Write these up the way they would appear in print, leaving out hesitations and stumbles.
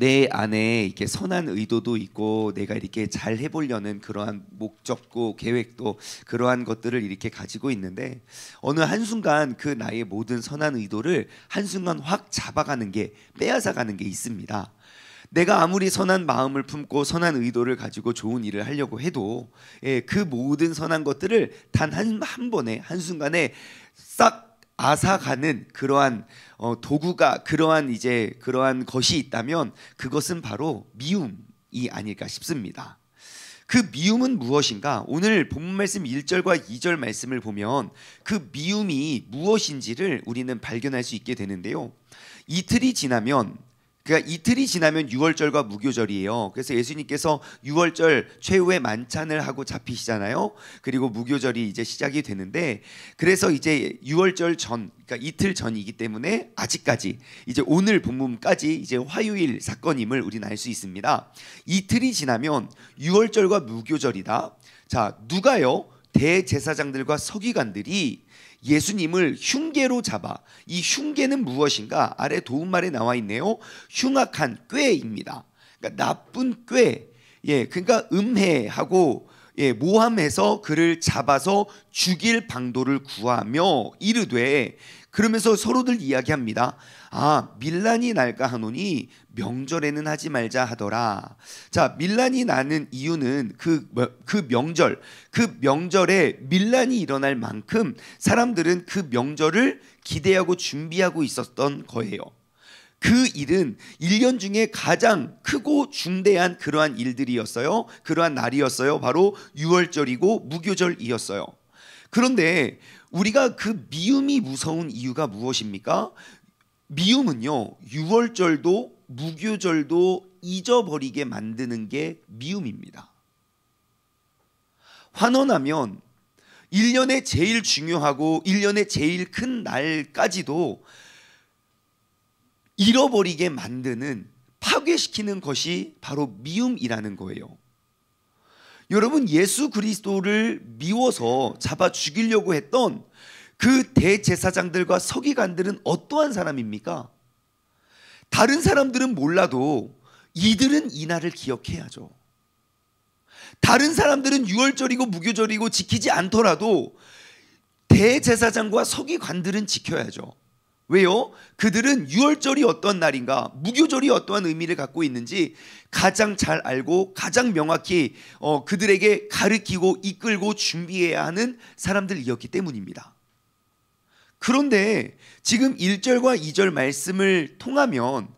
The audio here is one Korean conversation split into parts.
내 안에 이렇게 선한 의도도 있고 내가 이렇게 잘 해보려는 그러한 목적고 계획도 그러한 것들을 이렇게 가지고 있는데 어느 한순간 그 나의 모든 선한 의도를 한순간 확 잡아가는 게 빼앗아가는 게 있습니다. 내가 아무리 선한 마음을 품고 선한 의도를 가지고 좋은 일을 하려고 해도 그 모든 선한 것들을 단 한 번에 한순간에 싹 앗아가는 그러한 도구가 그러한 것이 있다면 그것은 바로 미움이 아닐까 싶습니다. 그 미움은 무엇인가? 오늘 본문 말씀 1절과 2절 말씀을 보면 그 미움이 무엇인지를 우리는 발견할 수 있게 되는데요. 이틀이 지나면 6월절과 무교절이에요. 그래서 예수님께서 6월절 최후의 만찬을 하고 잡히시잖아요. 그리고 무교절이 이제 시작이 되는데, 그래서 이제 6월절 전, 그러니까 이틀 전이기 때문에 아직까지 이제 오늘 본문까지 이제 화요일 사건임을 우리는 알 수 있습니다. 이틀이 지나면 6월절과 무교절이다. 자, 누가요? 대제사장들과 서기관들이 예수님을 흉계로 잡아, 이 흉계는 무엇인가? 아래 도움말에 나와 있네요. 흉악한 꾀입니다. 그러니까 나쁜 꾀, 그러니까 음해하고 모함해서 그를 잡아서 죽일 방도를 구하며 이르되, 그러면서 서로들 이야기합니다. 밀란이 날까 하노니 명절에는 하지 말자 하더라. 자, 밀란이 나는 이유는 그 명절에 밀란이 일어날 만큼 사람들은 그 명절을 기대하고 준비하고 있었던 거예요. 그 일은 1년 중에 가장 크고 중대한 그러한 일들이었어요. 그러한 날이었어요. 바로 6월절이고 무교절이었어요. 그런데 우리가 그 미움이 무서운 이유가 무엇입니까? 미움은요, 6월절도 무교절도 잊어버리게 만드는 게 미움입니다. 환원하면 1년에 제일 중요하고 1년에 제일 큰 날까지도 잃어버리게 만드는, 파괴시키는 것이 바로 미움이라는 거예요. 여러분, 예수 그리스도를 미워서 잡아 죽이려고 했던 그 대제사장들과 서기관들은 어떠한 사람입니까? 다른 사람들은 몰라도 이들은 이 날을 기억해야죠. 다른 사람들은 6월절이고 무교절이고 지키지 않더라도 대제사장과 서기관들은 지켜야죠. 왜요? 그들은 6월절이 어떤 날인가, 무교절이 어떠한 의미를 갖고 있는지 가장 잘 알고 가장 명확히 그들에게 가르치고 이끌고 준비해야 하는 사람들이었기 때문입니다. 그런데 지금 1절과 2절 말씀을 통하면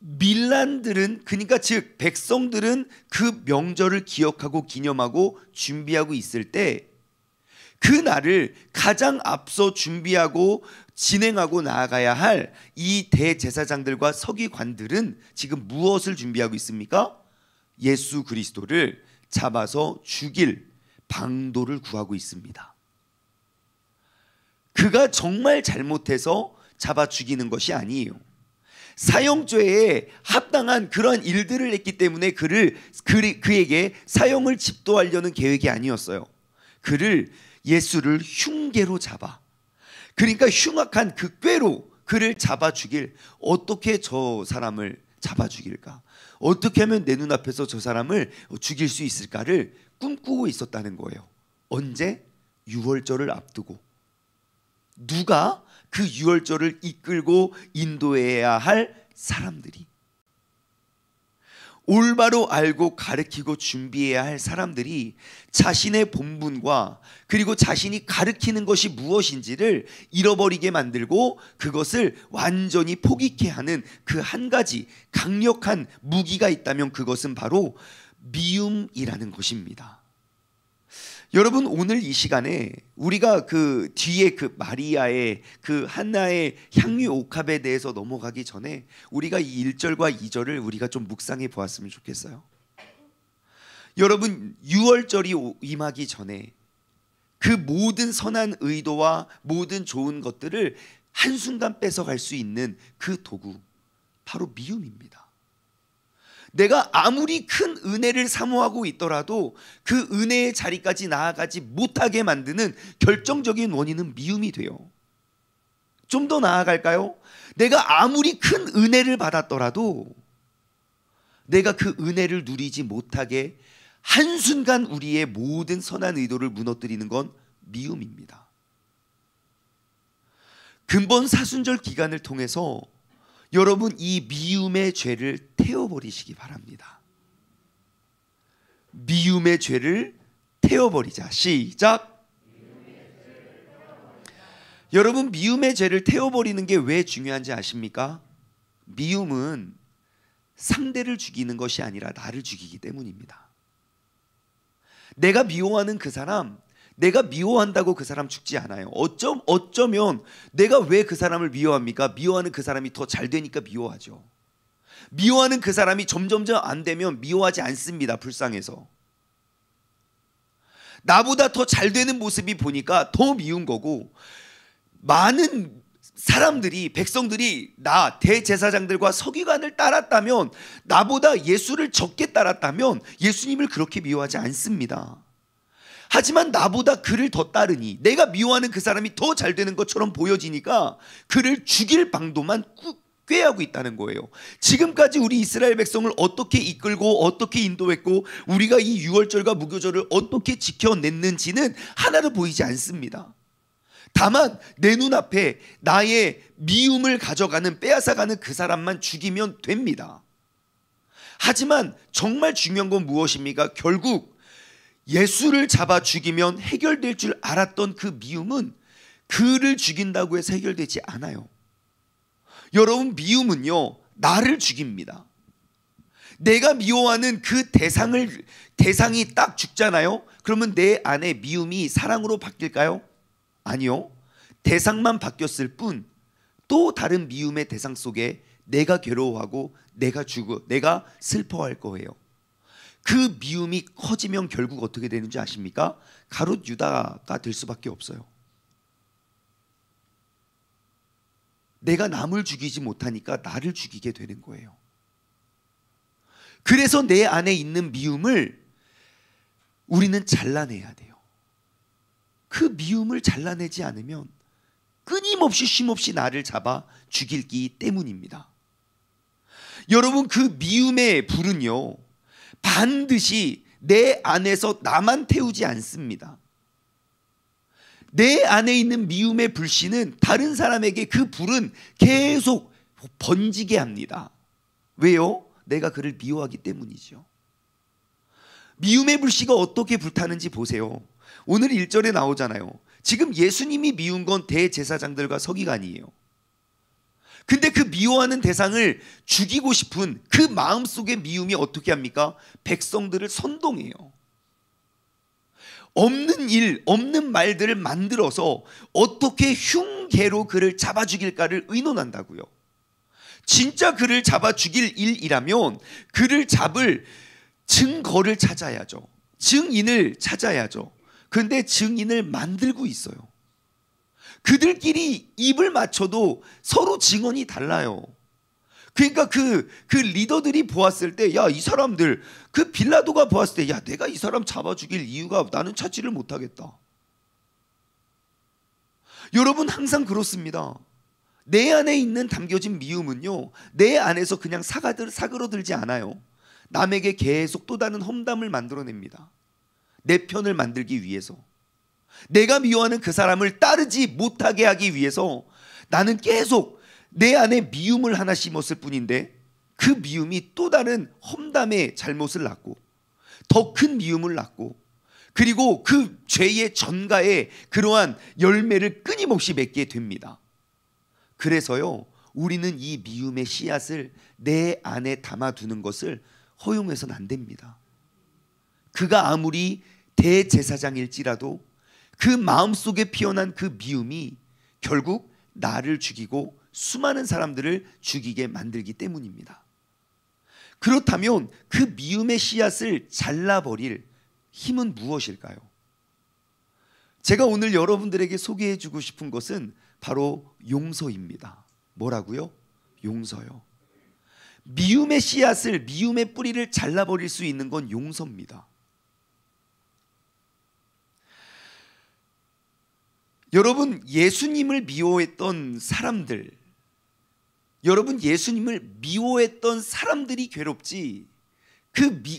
밀란들은, 그러니까 즉 백성들은 그 명절을 기억하고 기념하고 준비하고 있을 때 그 날을 가장 앞서 준비하고 진행하고 나아가야 할 이 대제사장들과 서기관들은 지금 무엇을 준비하고 있습니까? 예수 그리스도를 잡아서 죽일 방도를 구하고 있습니다. 그가 정말 잘못해서 잡아 죽이는 것이 아니에요. 사형죄에 합당한 그러한 일들을 했기 때문에 그에게 사형을 집도하려는 계획이 아니었어요. 예수를 흉계로 잡아, 그러니까 흉악한 그 꾀로 그를 잡아 죽일, 어떻게 저 사람을 잡아 죽일까? 어떻게 하면 내 눈앞에서 저 사람을 죽일 수 있을까를 꿈꾸고 있었다는 거예요. 언제? 6월절을 앞두고. 누가? 그 6월절을 이끌고 인도해야 할 사람들이, 올바로 알고 가르치고 준비해야 할 사람들이 자신의 본분과 그리고 자신이 가르치는 것이 무엇인지를 잃어버리게 만들고 그것을 완전히 포기케 하는 그 한 가지 강력한 무기가 있다면 그것은 바로 미움이라는 것입니다. 여러분, 오늘 이 시간에 우리가 그 뒤에 그 마리아의 그 한나의 향유 옥합에 대해서 넘어가기 전에 우리가 이 1절과 2절을 우리가 좀 묵상해 보았으면 좋겠어요. 여러분, 6월절이 임하기 전에 그 모든 선한 의도와 모든 좋은 것들을 한순간 뺏어갈 수 있는 그 도구, 바로 미움입니다. 내가 아무리 큰 은혜를 사모하고 있더라도 그 은혜의 자리까지 나아가지 못하게 만드는 결정적인 원인은 미움이 돼요. 좀 더 나아갈까요? 내가 아무리 큰 은혜를 받았더라도 내가 그 은혜를 누리지 못하게 한순간 우리의 모든 선한 의도를 무너뜨리는 건 미움입니다. 근본 사순절 기간을 통해서 여러분 이 미움의 죄를 태워버리시기 바랍니다. 미움의 죄를 태워버리자. 시작. 여러분, 미움의 죄를 태워버리는 게 왜 중요한지 아십니까? 미움은 상대를 죽이는 것이 아니라 나를 죽이기 때문입니다. 내가 미워하는 그 사람, 내가 미워한다고 그 사람 죽지 않아요. 어쩌면 내가 왜 그 사람을 미워합니까? 미워하는 그 사람이 더 잘 되니까 미워하죠. 미워하는 그 사람이 점점점 안 되면 미워하지 않습니다. 불쌍해서. 나보다 더 잘 되는 모습이 보니까 더 미운 거고, 많은 사람들이, 백성들이 나 대제사장들과 서기관을 따랐다면, 나보다 예수를 적게 따랐다면 예수님을 그렇게 미워하지 않습니다. 하지만 나보다 그를 더 따르니, 내가 미워하는 그 사람이 더 잘 되는 것처럼 보여지니까 그를 죽일 방도만 꾀하고 있다는 거예요. 지금까지 우리 이스라엘 백성을 어떻게 이끌고 어떻게 인도했고, 우리가 이 유월절과 무교절을 어떻게 지켜냈는지는 하나도 보이지 않습니다. 다만 내 눈앞에 나의 미움을 가져가는, 빼앗아가는 그 사람만 죽이면 됩니다. 하지만 정말 중요한 건 무엇입니까? 결국 예수를 잡아 죽이면 해결될 줄 알았던 그 미움은 그를 죽인다고 해서 해결되지 않아요. 여러분, 미움은요, 나를 죽입니다. 내가 미워하는 그 대상이 딱 죽잖아요. 그러면 내 안에 미움이 사랑으로 바뀔까요? 아니요. 대상만 바뀌었을 뿐 또 다른 미움의 대상 속에 내가 괴로워하고 내가 슬퍼할 거예요. 그 미움이 커지면 결국 어떻게 되는지 아십니까? 가룟 유다가 될 수밖에 없어요. 내가 남을 죽이지 못하니까 나를 죽이게 되는 거예요. 그래서 내 안에 있는 미움을 우리는 잘라내야 돼요. 그 미움을 잘라내지 않으면 끊임없이 쉼없이 나를 잡아 죽이기 때문입니다. 여러분, 그 미움의 불은요, 반드시 내 안에서 나만 태우지 않습니다. 내 안에 있는 미움의 불씨는 다른 사람에게 그 불은 계속 번지게 합니다. 왜요? 내가 그를 미워하기 때문이죠. 미움의 불씨가 어떻게 불타는지 보세요. 오늘 1절에 나오잖아요. 지금 예수님이 미운 건 대제사장들과 서기관이에요. 근데 그 미워하는 대상을 죽이고 싶은 그 마음속의 미움이 어떻게 합니까? 백성들을 선동해요. 없는 일, 없는 말들을 만들어서 어떻게 흉계로 그를 잡아 죽일까를 의논한다고요. 진짜 그를 잡아 죽일 일이라면 그를 잡을 증거를 찾아야죠. 증인을 찾아야죠. 그런데 증인을 만들고 있어요. 그들끼리 입을 맞춰도 서로 증언이 달라요. 그러니까 그 리더들이 보았을 때, 야, 이 사람들, 그 빌라도가 보았을 때, 야, 내가 이 사람 잡아 죽일 이유가 나는 찾지를 못하겠다. 여러분, 항상 그렇습니다. 내 안에 있는 담겨진 미움은요, 내 안에서 그냥 사그러들지 않아요. 남에게 계속 또 다른 험담을 만들어냅니다. 내 편을 만들기 위해서, 내가 미워하는 그 사람을 따르지 못하게 하기 위해서 나는 계속 내 안에 미움을 하나 심었을 뿐인데, 그 미움이 또 다른 험담의 잘못을 낳고 더 큰 미움을 낳고, 그리고 그 죄의 전가에 그러한 열매를 끊임없이 맺게 됩니다. 그래서요, 우리는 이 미움의 씨앗을 내 안에 담아두는 것을 허용해서는 안 됩니다. 그가 아무리 대제사장일지라도 그 마음속에 피어난 그 미움이 결국 나를 죽이고 수많은 사람들을 죽이게 만들기 때문입니다. 그렇다면 그 미움의 씨앗을 잘라버릴 힘은 무엇일까요? 제가 오늘 여러분들에게 소개해주고 싶은 것은 바로 용서입니다. 뭐라고요? 용서요. 미움의 씨앗을, 미움의 뿌리를 잘라버릴 수 있는 건 용서입니다. 여러분, 예수님을 미워했던 사람들, 여러분, 예수님을 미워했던 사람들이 괴롭지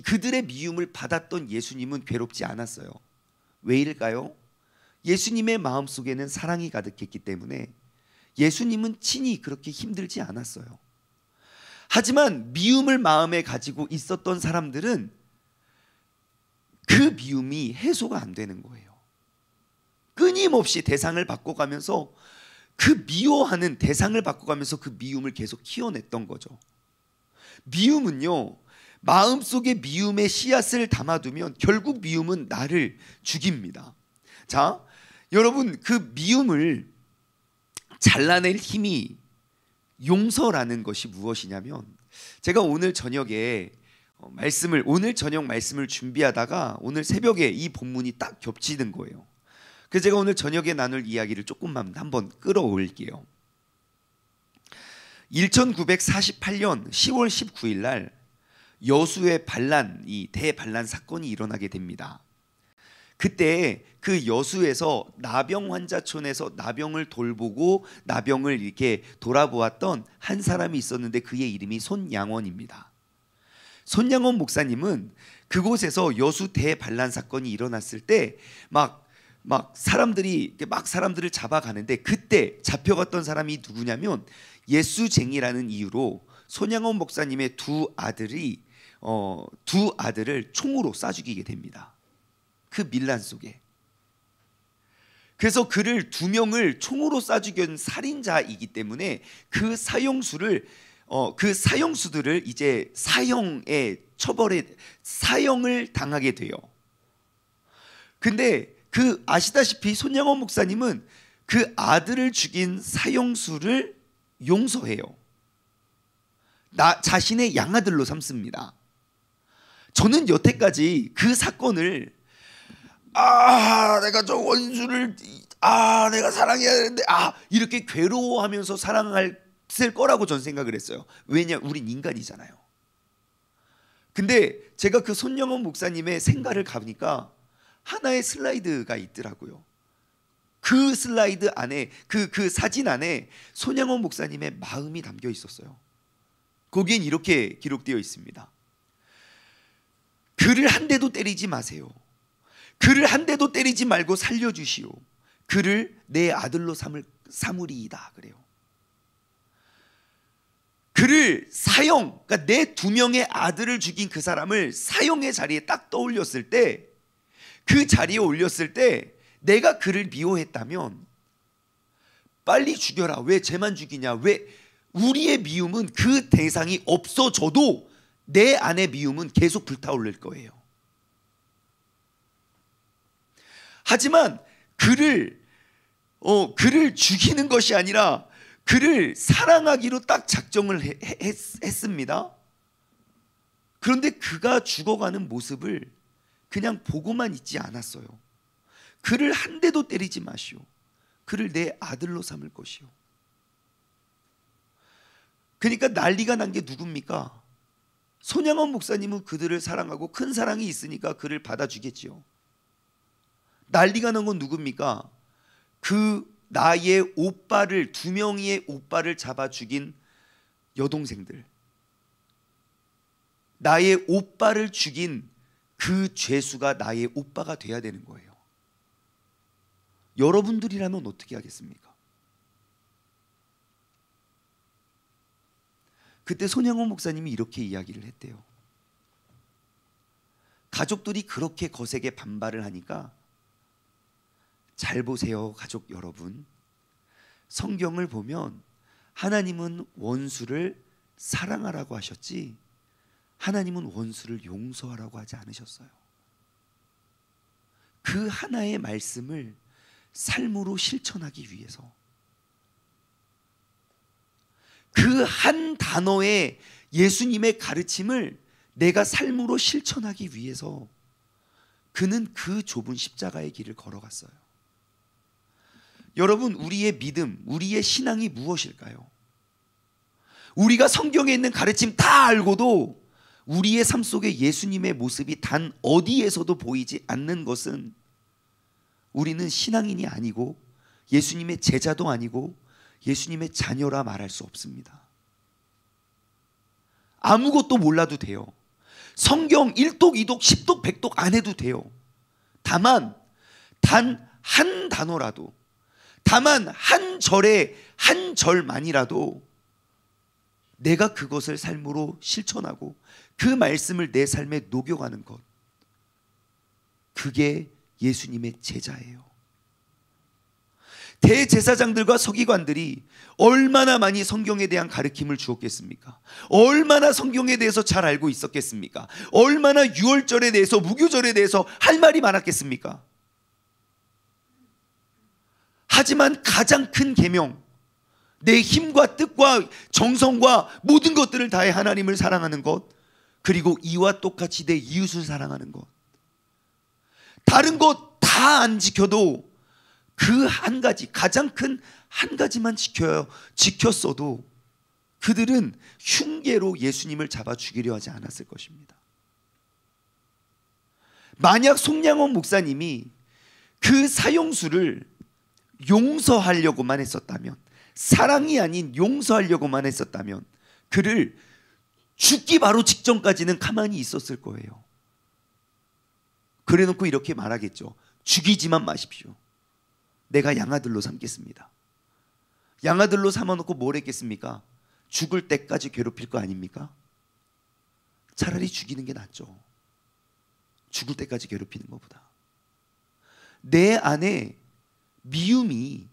그들의 미움을 받았던 예수님은 괴롭지 않았어요. 왜일까요? 예수님의 마음속에는 사랑이 가득했기 때문에 예수님은 친히 그렇게 힘들지 않았어요. 하지만 미움을 마음에 가지고 있었던 사람들은 그 미움이 해소가 안 되는 거예요. 끊임없이 대상을 바꿔가면서 그 미워하는 대상을 바꿔가면서 그 미움을 계속 키워냈던 거죠. 미움은요, 마음속에 미움의 씨앗을 담아두면 결국 미움은 나를 죽입니다. 자, 여러분, 그 미움을 잘라낼 힘이 용서라는 것이 무엇이냐면, 제가 오늘 저녁 말씀을 준비하다가 오늘 새벽에 이 본문이 딱 겹치는 거예요. 그래서 제가 오늘 저녁에 나눌 이야기를 조금만 한번 끌어올게요. 1948년 10월 19일 날 여수의 반란, 이 대반란 사건이 일어나게 됩니다. 그때 그 여수에서 나병 환자촌에서 나병을 돌보고 나병을 이렇게 돌아보았던 한 사람이 있었는데 그의 이름이 손양원입니다. 손양원 목사님은 그곳에서 여수 대반란 사건이 일어났을 때 사람들을 잡아가는데 그때 잡혀갔던 사람이 누구냐면 예수쟁이라는 이유로 손양원 목사님의 두 아들을 총으로 쏴 죽이게 됩니다. 그 밀란 속에. 그래서 그를 두 명을 총으로 쏴 죽인 살인자이기 때문에 그 사형수들을 이제 사형을 당하게 돼요. 근데 아시다시피 손양원 목사님은 그 아들을 죽인 사형수를 용서해요. 자신의 양아들로 삼습니다. 저는 여태까지 그 사건을 내가 저 원수를 내가 사랑해야 되는데 이렇게 괴로워하면서 사랑했을 거라고 전 생각을 했어요. 왜냐, 우린 인간이잖아요. 근데 제가 그 손영원 목사님의 생가를 가보니까 하나의 슬라이드가 있더라고요. 그 슬라이드 안에 그 사진 안에 손양원 목사님의 마음이 담겨 있었어요. 거기엔 이렇게 기록되어 있습니다. 그를 한 대도 때리지 마세요. 그를 한 대도 때리지 말고 살려주시오. 그를 내 아들로 삼으리이다. 그래요. 그를 그러니까 내 두 명의 아들을 죽인 그 사람을 사형의 자리에 딱 떠올렸을 때, 그 자리에 올렸을 때 내가 그를 미워했다면 빨리 죽여라. 왜 쟤만 죽이냐? 왜? 우리의 미움은 그 대상이 없어져도 내 안의 미움은 계속 불타오를 거예요. 하지만 그를 죽이는 것이 아니라 그를 사랑하기로 딱 작정을 했습니다. 그런데 그가 죽어가는 모습을 그냥 보고만 있지 않았어요. 그를 한 대도 때리지 마시오. 그를 내 아들로 삼을 것이오. 그러니까 난리가 난 게 누굽니까? 손양원 목사님은 그들을 사랑하고 큰 사랑이 있으니까 그를 받아주겠지요. 난리가 난 건 누굽니까? 나의 오빠를, 두 명의 오빠를 잡아 죽인 여동생들, 나의 오빠를 죽인 그 죄수가 나의 오빠가 돼야 되는 거예요. 여러분들이라면 어떻게 하겠습니까? 그때 손양원 목사님이 이렇게 이야기를 했대요. 가족들이 그렇게 거세게 반발을 하니까, 잘 보세요, 가족 여러분. 성경을 보면 하나님은 원수를 사랑하라고 하셨지 하나님은 원수를 용서하라고 하지 않으셨어요. 그 하나의 말씀을 삶으로 실천하기 위해서, 그 한 단어의 예수님의 가르침을 내가 삶으로 실천하기 위해서 그는 그 좁은 십자가의 길을 걸어갔어요. 여러분, 우리의 믿음, 우리의 신앙이 무엇일까요? 우리가 성경에 있는 가르침 다 알고도 우리의 삶 속에 예수님의 모습이 단 어디에서도 보이지 않는 것은 우리는 신앙인이 아니고 예수님의 제자도 아니고 예수님의 자녀라 말할 수 없습니다. 아무것도 몰라도 돼요. 성경 1독, 2독, 10독, 100독 안 해도 돼요. 다만 단 한 단어라도, 다만 한 절의 한 절만이라도 내가 그것을 삶으로 실천하고 그 말씀을 내 삶에 녹여가는 것, 그게 예수님의 제자예요. 대제사장들과 서기관들이 얼마나 많이 성경에 대한 가르침을 주었겠습니까? 얼마나 성경에 대해서 잘 알고 있었겠습니까? 얼마나 유월절에 대해서, 무교절에 대해서 할 말이 많았겠습니까? 하지만 가장 큰 계명, 내 힘과 뜻과 정성과 모든 것들을 다해 하나님을 사랑하는 것, 그리고 이와 똑같이 내 이웃을 사랑하는 것, 다른 것 다 안 지켜도 그 한 가지, 가장 큰 한 가지만 지켰어도 그들은 흉계로 예수님을 잡아 죽이려 하지 않았을 것입니다. 만약 송량원 목사님이 그 사형수를 용서하려고만 했었다면, 사랑이 아닌 용서하려고만 했었다면 그를 죽기 바로 직전까지는 가만히 있었을 거예요. 그래놓고 이렇게 말하겠죠. 죽이지만 마십시오. 내가 양아들로 삼겠습니다. 양아들로 삼아놓고 뭘 했겠습니까? 죽을 때까지 괴롭힐 거 아닙니까? 차라리 죽이는 게 낫죠. 죽을 때까지 괴롭히는 것보다. 내 안에 미움이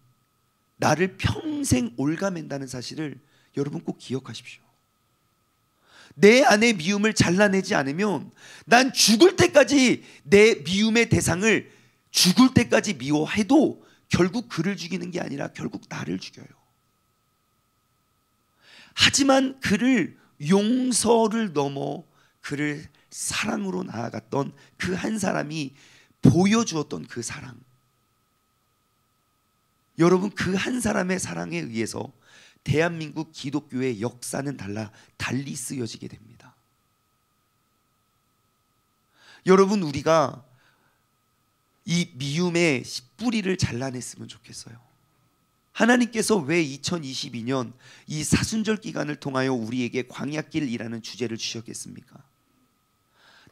나를 평생 올가맨다는 사실을 여러분 꼭 기억하십시오. 내 안의 미움을 잘라내지 않으면 난 죽을 때까지 내 미움의 대상을 죽을 때까지 미워해도 결국 그를 죽이는 게 아니라 결국 나를 죽여요. 하지만 그를 용서를 넘어 그를 사랑으로 나아갔던 그 한 사람이 보여주었던 그 사랑, 여러분, 그 한 사람의 사랑에 의해서 대한민국 기독교의 역사는 달리 쓰여지게 됩니다. 여러분, 우리가 이 미움의 뿌리를 잘라냈으면 좋겠어요. 하나님께서 왜 2022년 이 사순절 기간을 통하여 우리에게 광야길이라는 주제를 주셨겠습니까?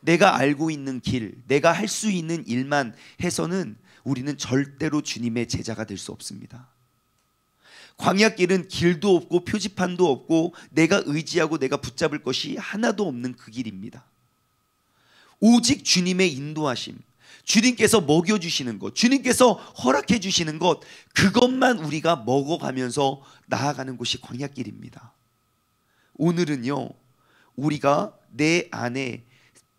내가 알고 있는 길, 내가 할 수 있는 일만 해서는 우리는 절대로 주님의 제자가 될 수 없습니다. 광야길은 길도 없고 표지판도 없고 내가 의지하고 내가 붙잡을 것이 하나도 없는 그 길입니다. 오직 주님의 인도하심, 주님께서 먹여주시는 것, 주님께서 허락해 주시는 것, 그것만 우리가 먹어가면서 나아가는 곳이 광야길입니다. 오늘은요, 우리가 내 안에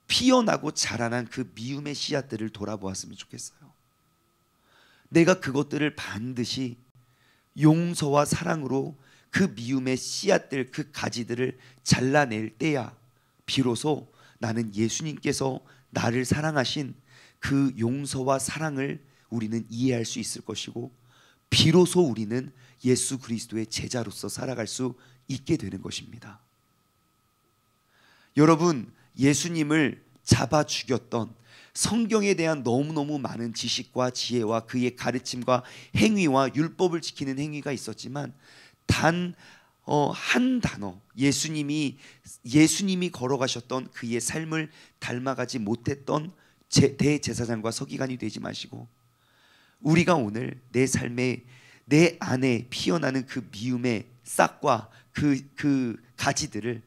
피어나고 자라난 그 미움의 씨앗들을 돌아보았으면 좋겠어요. 내가 그것들을 반드시 용서와 사랑으로 그 미움의 씨앗들, 그 가지들을 잘라낼 때야 비로소 나는 예수님께서 나를 사랑하신 그 용서와 사랑을 우리는 이해할 수 있을 것이고, 비로소 우리는 예수 그리스도의 제자로서 살아갈 수 있게 되는 것입니다. 여러분, 예수님을 잡아 죽였던 성경에 대한 너무너무 많은 지식과 지혜와 그의 가르침과 행위와 율법을 지키는 행위가 있었지만 단 한 단어, 예수님이 걸어가셨던 그의 삶을 닮아가지 못했던 대제사장과 서기관이 되지 마시고, 우리가 오늘 내 삶에 내 안에 피어나는 그 미움의 싹과 그 가지들을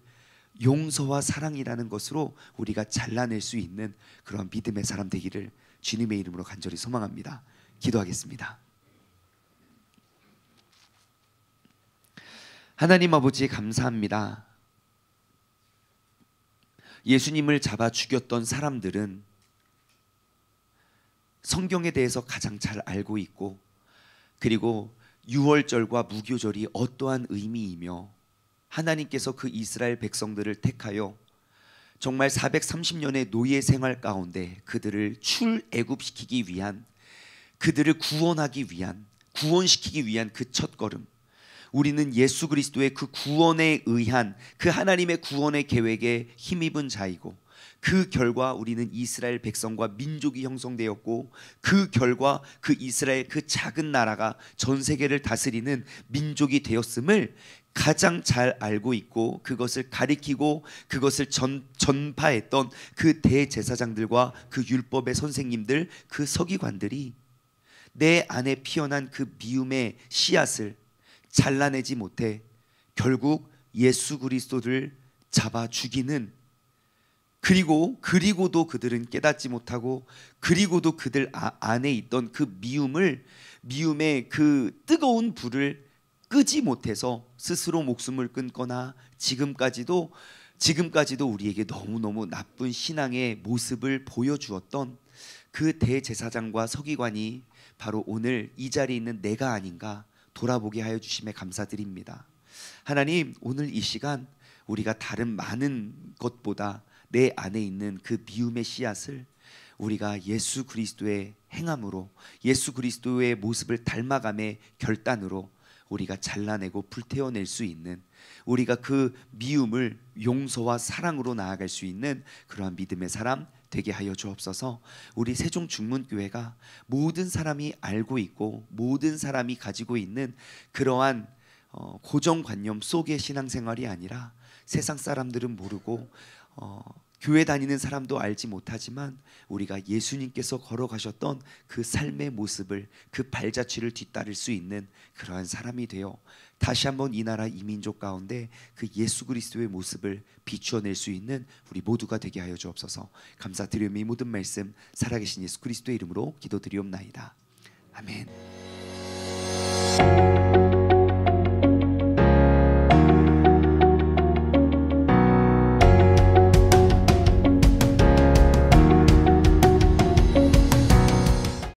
용서와 사랑이라는 것으로 우리가 잘라낼 수 있는 그런 믿음의 사람 되기를 주님의 이름으로 간절히 소망합니다. 기도하겠습니다. 하나님 아버지, 감사합니다. 예수님을 잡아 죽였던 사람들은 성경에 대해서 가장 잘 알고 있고, 그리고 유월절과 무교절이 어떠한 의미이며 하나님께서 그 이스라엘 백성들을 택하여 정말 430년의 노예 생활 가운데 그들을 출애굽시키기 위한, 그들을 구원시키기 위한 그 첫걸음, 우리는 예수 그리스도의 그 구원에 의한 그 하나님의 구원의 계획에 힘입은 자이고, 그 결과 우리는 이스라엘 백성과 민족이 형성되었고, 그 결과 그 이스라엘 그 작은 나라가 전 세계를 다스리는 민족이 되었음을 가장 잘 알고 있고, 그것을 가리키고 그것을 전파했던 그 대제사장들과 그 율법의 선생님들, 그 서기관들이 내 안에 피어난 그 미움의 씨앗을 잘라내지 못해 결국 예수 그리스도를 잡아 죽이는, 그리고도 그들은 깨닫지 못하고, 그리고도 그들 안에 있던 그 미움의 그 뜨거운 불을 끄지 못해서 스스로 목숨을 끊거나 지금까지도 우리에게 너무너무 나쁜 신앙의 모습을 보여주었던 그 대제사장과 서기관이 바로 오늘 이 자리에 있는 내가 아닌가 돌아보게 하여 주심에 감사드립니다. 하나님, 오늘 이 시간 우리가 다른 많은 것보다 내 안에 있는 그 미움의 씨앗을 우리가 예수 그리스도의 행함으로, 예수 그리스도의 모습을 닮아감의 결단으로 우리가 잘라내고 불태워낼 수 있는, 우리가 그 미움을 용서와 사랑으로 나아갈 수 있는 그러한 믿음의 사람 되게 하여 주옵소서. 우리 세종 중문교회가 모든 사람이 알고 있고 모든 사람이 가지고 있는 그러한 고정관념 속의 신앙생활이 아니라, 세상 사람들은 모르고 교회 다니는 사람도 알지 못하지만 우리가 예수님께서 걸어가셨던 그 삶의 모습을, 그 발자취를 뒤따를 수 있는 그러한 사람이 되어 다시 한번 이 나라 이 민족 가운데 그 예수 그리스도의 모습을 비추어낼 수 있는 우리 모두가 되게 하여 주옵소서. 감사드리며 이 모든 말씀 살아계신 예수 그리스도의 이름으로 기도드리옵나이다. 아멘.